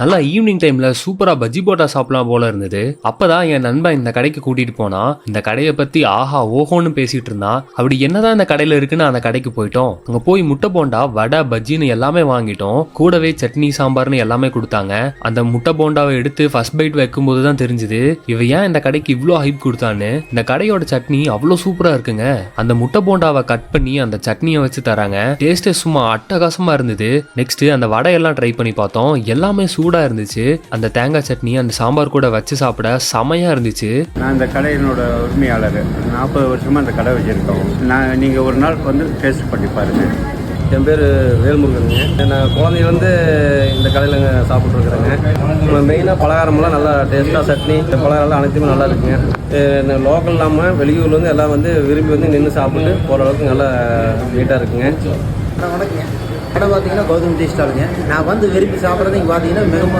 நல்லா ஈவினிங் டைம்ல சூப்பரா பஜ்ஜி போட்டா சாப்பிடலாம் போல இருந்தது. அப்பதான் என் நண்பன் இந்த கடைக்கு கூட்டிட்டு போனா. இந்த கடையை பத்தி ஆஹா ஓஹோன்னு பேசிட்டு இருந்தா. அப்படி என்னதான் இந்த கடையில இருக்குன்னு அந்த கடைக்கு போயிட்டோம். அங்க போய் முட்டை போண்டா, வடை, பஜ்ஜின்னு எல்லாமே வாங்கிட்டோம். கூடவே சட்னி சாம்பார்னு எல்லாமே கொடுத்தாங்க. அந்த முட்டை போண்டாவை எடுத்து ஃபர்ஸ்ட் பைட் வைக்கும் போதுதான் தெரிஞ்சது இவ ஏன் இந்த கடைக்கு இவ்ளோ ஹைப் கொடுத்தான்னு. இந்த கடையோட சட்னி அவ்வளவு சூப்பரா இருக்குங்க. அந்த முட்டை போண்டாவை கட் பண்ணி அந்த சட்னியை வச்சு தராங்க. டேஸ்டே சும்மா அட்டகாசமா இருந்தது. நெக்ஸ்ட் அந்த வடை எல்லாம் ட்ரை பண்ணி பார்த்தோம். எல்லாமே சூடா இருந்துச்சு. அந்த தேங்காய் சட்னி அந்த சாம்பார் கூட வச்சு சாப்பிட செமையா இருந்துச்சு. நான் இந்த கடையினோட உரிமையாளர். 40 வருஷமா இந்த கடை வச்சிருக்கோம். நீங்க ஒரு நாள் வந்து டேஸ்ட் பண்ணி பாருங்க. என் பேர் வேல்முருகனுங்க. நான் குழந்தையிலேருந்து இந்த கடையில் சாப்பிட்ருக்குறேங்க. மெயினாக பலகாரமெல்லாம் நல்லா டேஸ்ட்டாக சட்னி பலகாரம்லாம் அனைத்துமே நல்லா இருக்குங்க. லோக்கல் இல்லாமல் வெளியூர்லேருந்து எல்லாம் வந்து விரும்பி வந்து நின்று சாப்பிட்டு போகிற அளவுக்கு நல்லா நீட்டாக இருக்குங்க. வணக்கங்க. கடை பார்த்தீங்கன்னா கௌதம் டீ ஸ்டாலுங்க. நான் வந்து விரும்பி சாப்பிட்றது இங்கே பார்த்தீங்கன்னா